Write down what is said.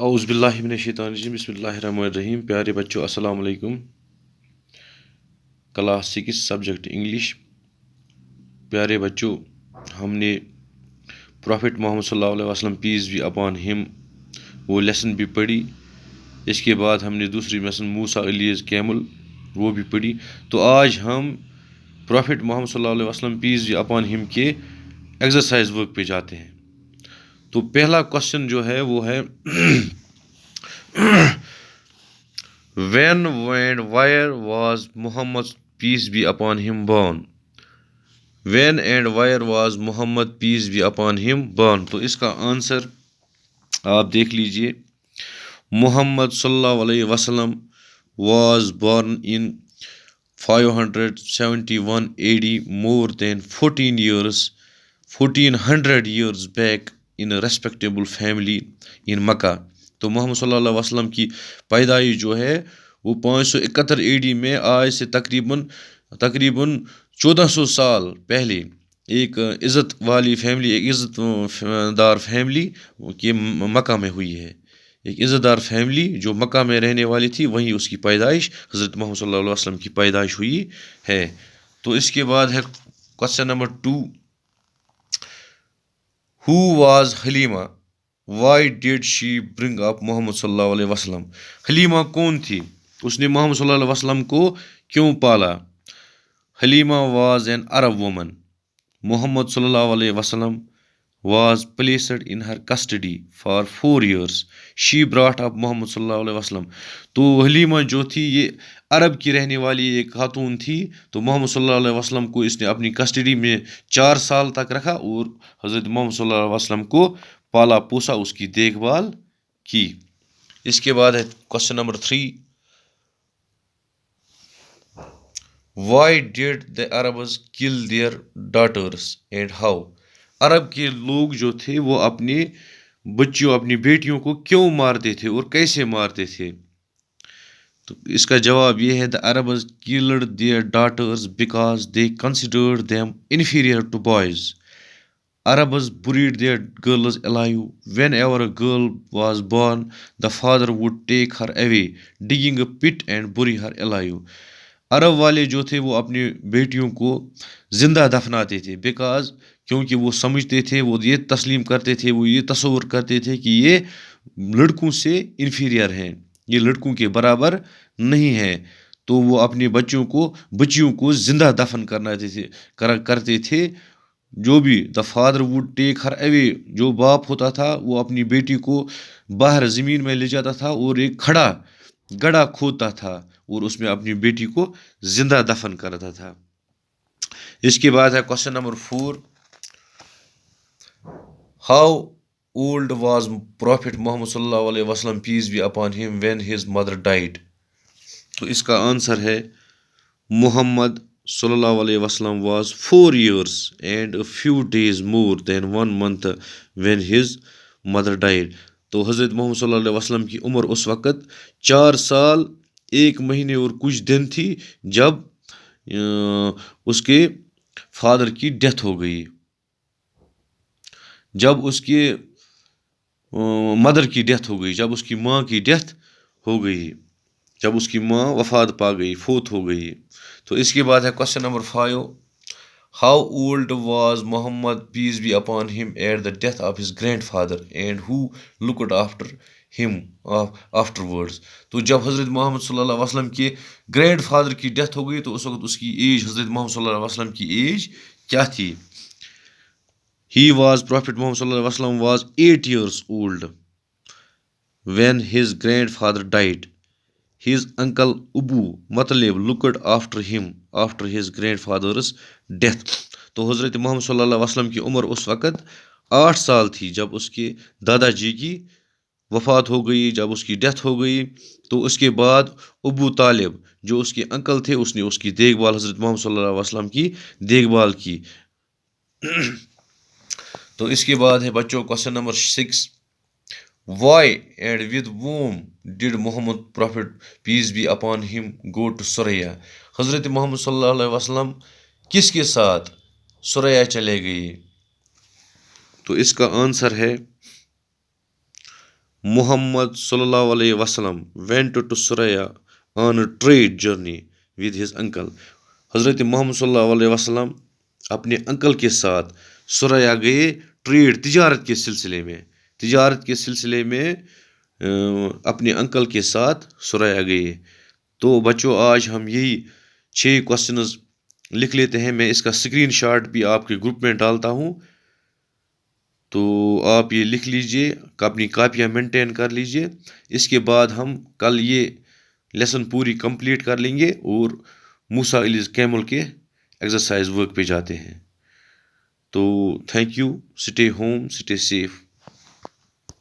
اعوذ باللہ من الشیطان الرجیم بسم اللہ الرحمن الرحیم. پیارے بچوں السلام علیکم. Class 6 subject English. پیارے بچوں ہم نے پروفٹ محمد صلی اللہ علیہ وسلم پیس بھی اپان ہم وہ لیسن بھی پڑھی. اس کے بعد ہم نے دوسری لیسن موسیٰ علیہ کیمل وہ بھی پڑھی. تو آج ہم پروفٹ محمد صلی اللہ علیہ وسلم پیس بھی اپان ہم کے ایکسرسائز ورک پہ جاتے ہیں. تو پہلا کوشچن جو ہے وہ ہے when and where was Muhammad peace be upon him born? When and where was Muhammad peace be upon him born? تو اس کا آنسر آپ دیکھ لیجئے. محمد صلی اللہ علیہ وسلم was born in 571 AD, more than 1400 years back in a respectable family in Mecca. تو محمد صلی اللہ علیہ وسلم کی پیدائش جو ہے وہ 571 AD میں آج سے تقریباً 1400 سال پہلے ایک عزت والی فیملی، ایک عزت دار فیملی کے مکہ میں ہوئی ہے. ایک عزت دار فیملی جو مکہ میں رہنے والی تھی وہیں اس کی پیدائش حضرت محمد صلی اللہ علیہ وسلم کی پیدائش ہوئی ہے. تو اس کے بعد ہے question number 2. Who was Halima? Why did she bring up Muhammad صلی اللہ علیہ وسلم؟ حلیمہ کون تھی؟ اس نے محمد صلی اللہ علیہ وسلم کو کیوں پالا؟ Halima was an Arab woman. محمد صلی اللہ علیہ وسلم was placed in her custody for 4 years. She brought up Muhammad صلی اللہ علیہ وسلم. تو حلیمہ جو تھی یہ عرب کی رہنے والی ایک خاتون تھی. تو محمد صلی اللہ علیہ وسلم کو اس نے اپنی کسٹڈی میں 4 سال تک رکھا اور حضرت محمد صلی اللہ علیہ وسلم کو پالا پوسا، اس کی دیکھ بھال کی. اس کے بعد ہے question number 3. Why did the Arabs kill their daughters and how? عرب کے لوگ جو تھے وہ اپنے بچیوں، اپنی بیٹیوں کو کیوں مارتے تھے اور کیسے مارتے تھے؟ تو اس کا جواب یہ ہے the Arabs killed their daughters because they considered them inferior to boys. Arabs buried their girls alive. Whenever a girl was born, the father would take her away, digging a pit and bury her alive. عرب والے جو تھے وہ اپنی بیٹیوں کو زندہ دفناتے تھے کیونکہ وہ سمجھتے تھے، وہ یہ تسلیم کرتے تھے، وہ یہ تصور کرتے تھے کہ یہ لڑکوں سے انفیریئر ہیں، یہ لڑکوں کے برابر نہیں ہیں. تو وہ اپنے بچیوں کو زندہ دفن کرتے تھے. جو بھی the father would take her away، جو باپ ہوتا تھا وہ اپنی بیٹی کو باہر زمین میں لے جاتا تھا اور ایک گڑھا کھودتا تھا اور اس میں اپنی بیٹی کو زندہ دفن کرتا تھا. اس کے بعد ہے question number 4. How old was Prophet محمد صلی اللہ علیہ وسلم peace be upon him when his mother died؟ تو اس کا آنسر ہے محمد صلی اللہ علیہ وسلم was 4 years and a few days more than 1 month when his mother died. تو حضرت محمد صلی اللہ علیہ وسلم کی عمر اس وقت 4 سال 1 مہینے اور کچھ دن تھی جب اس کے فادر کی ڈیتھ ہو گئی، جب اس کے مدر کی ڈیتھ ہو گئی، جب اس کی ماں کی ڈیتھ ہو گئی، جب اس کی ماں وفات پا گئی، فوت ہو گئی. تو اس کے بعد ہے question number 5. How old was Muhammad peace be upon him at the death of his grandfather and who looked after him afterwards؟ تو جب حضرت محمد صلی اللہ علیہ وسلم کے گرینڈ فادر کی ڈیتھ ہو گئی تو اس وقت اس کی ایج، حضرت محمد صلی اللہ علیہ وسلم کی ایج کیا تھی؟ Prophet Muhammad صلی اللہ علیہ وسلم was 8 years old when his grandfather died. His uncle Abu Muttalib looked after him after his grandfather's death. تو حضرت محمد صلی اللہ علیہ وسلم کی عمر اس وقت 8 سال تھی جب اس کے دادا جی کی وفات ہو گئی، جب اس کی ڈیتھ ہو گئی. تو اس کے بعد ابو طالب جو اس کے انکل تھے اس نے اس کی دیکھ بھال، حضرت محمد صلی اللہ علیہ وسلم کی دیکھ بھال کی. تو اس کے بعد ہے بچوں question number 6. Why and with whom did Muhammad Prophet peace be upon him go to Suraya؟ حضرت محمد صلی اللہ علیہ وسلم کس کے ساتھ سریا چلے گئی؟ تو اس کا آنسر ہے Muhammad sallallahu alaihi wasallam went to Suraya on a trade journey with his uncle. حضرت محمد صلی اللہ علیہ وسلم اپنے انکل کے ساتھ سریا گئے ٹریڈ تجارت کے سلسلے میں اپنے انکل کے ساتھ سریا گئے. تو بچوں آج ہم یہی 6 کوسچنز لکھ لیتے ہیں. میں اس کا اسکرین شاٹ بھی آپ کے گروپ میں ڈالتا ہوں، تو آپ یہ لکھ لیجئے، اپنی کاپیاں مینٹین کر لیجئے. اس کے بعد ہم کل یہ لیسن پوری کمپلیٹ کر لیں گے اور موسیٰ علیہ کیمل کے ایکسرسائز ورک پہ جاتے ہیں. تو thank you, stay home, stay safe.